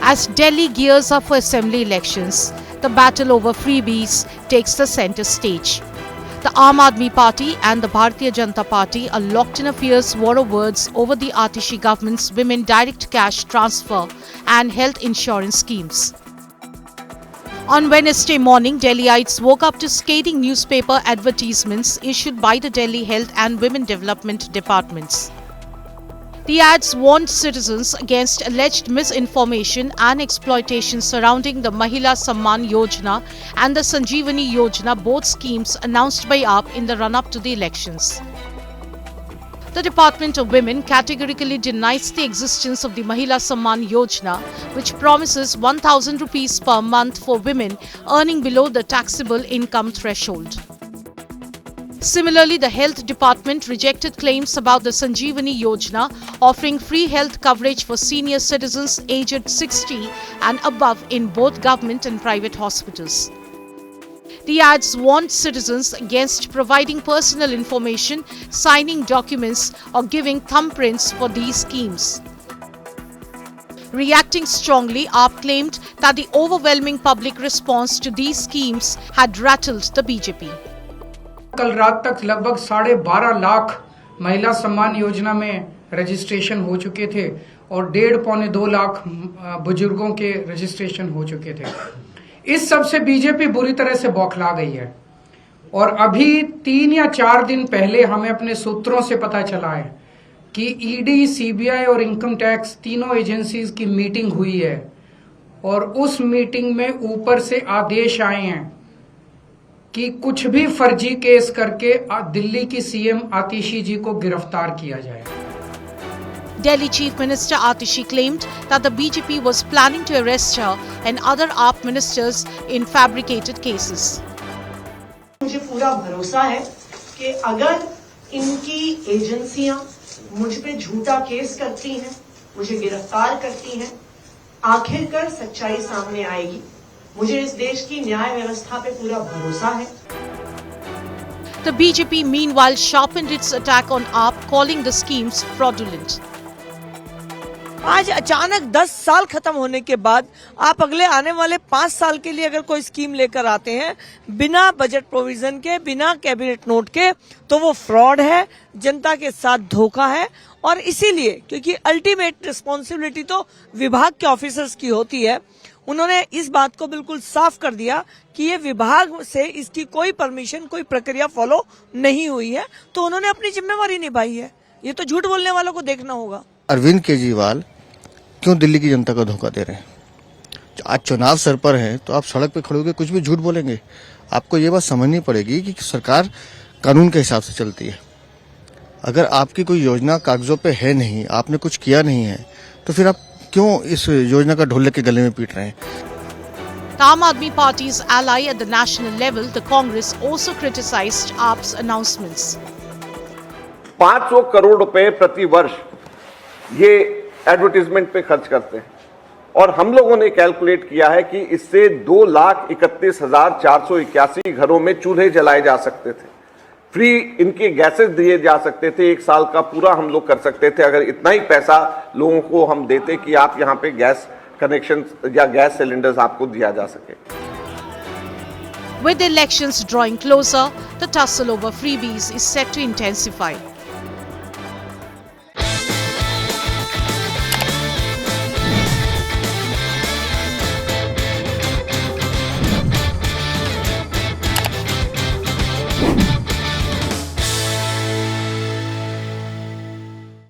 As Delhi gears up for assembly elections, the battle over freebies takes the center stage. The Aam Aadmi Party and the Bharatiya Janata Party are locked in a fierce war of words over the Atishi government's women direct cash transfer and health insurance schemes. On Wednesday morning, Delhiites woke up to scathing newspaper advertisements issued by the Delhi Health and Women Development Departments. The ads warned citizens against alleged misinformation and exploitation surrounding the Mahila Samman Yojana and the Sanjeevani Yojana, both schemes announced by AAP in the run-up to the elections. The Department of Women categorically denies the existence of the Mahila Samman Yojana, which promises 1,000 rupees per month for women earning below the taxable income threshold. Similarly, the Health Department rejected claims about the Sanjeevani Yojana offering free health coverage for senior citizens aged 60 and above in both government and private hospitals. The ads warned citizens against providing personal information, signing documents, or giving thumbprints for these schemes. Reacting strongly, AAP claimed that the overwhelming public response to these schemes had rattled the BJP. कल रात तक लगभग 12.5 लाख महिला सम्मान योजना में registration हो चुके थे और 1.5-2 लाख बुजुर्गों के रजिस्ट्रेशन हो चुके थे। इस सब से बीजेपी बुरी तरह से बौखला गई है और अभी 3 या 4 दिन पहले हमें अपने सूत्रों से पता चला है कि ईडी, सीबीआई और इनकम टैक्स तीनों एजेंसीज की मीटिंग हुई है और उस मीटिंग में ऊपर से आदेश आए हैं कि कुछ भी फर्जी केस करके दिल्ली की सीएम आतिशी जी को गिरफ्तार किया जाए। Delhi Chief Minister Atishi claimed that the BJP was planning to arrest her and other AAP ministers in fabricated cases. मुझे पूरा भरोसा है कि अगर इनकी एजेंसियां मुझ पे झूठा केस करती हैं, मुझे गिरफ्तार करती हैं, आखिरकार सच्चाई सामने आएगी। मुझे इस देश की न्याय व्यवस्था पे पूरा भरोसा है। The BJP meanwhile sharpened its attack on AAP, calling the schemes fraudulent. आज अचानक 10 साल खत्म होने के बाद आप अगले आने वाले 5 साल के लिए अगर कोई स्कीम लेकर आते हैं बिना बजट प्रोविजन के, बिना कैबिनेट नोट के, तो वो फ्रॉड है, जनता के साथ धोखा है। और इसीलिए क्योंकि अल्टीमेट रिस्पॉन्सिबिलिटी तो विभाग के ऑफिसर्स की होती है, उन्होंने इस बात को बिल्कुल साफ कर दिया कि ये विभाग से इसकी कोई परमिशन, कोई प्रक्रिया फॉलो नहीं हुई है, तो उन्होंने अपनी जिम्मेवारी निभाई है। ये तो झूठ बोलने वालों को देखना होगा। अरविंद केजरीवाल क्यों दिल्ली की जनता को धोखा दे रहे हैं? आज चुनाव सर पर है तो आप सड़क पे खड़े होकर कुछ भी झूठ बोलेंगे? आपको ये बात समझनी पड़ेगी कि सरकार कानून के हिसाब से चलती है। अगर आपकी कोई योजना कागजों पे है नहीं, आपने कुछ किया नहीं है, तो फिर आप क्यों इस योजना का ढोलक के गले में पीट रहे हैं? The Aam Aadmi Party's ally at the national level, the Congress, also criticized AAP's announcements. 500 crore रुपए प्रति वर्ष ये एडवर्टीजमेंट पे खर्च करते हैं और हम लोगों ने कैलकुलेट किया है कि इससे 2,31,481 घरों में चूल्हे जलाए जा सकते थे, फ्री इनके गैसेस दिए जा सकते थे, 1 साल का पूरा हम लोग कर सकते थे अगर इतना ही पैसा लोगों को हम देते कि आप यहाँ पे गैस कनेक्शन या गैस सिलेंडर्स आपको दिया जा सके। With the elections drawing closer, the tussle over freebies is set to intensify.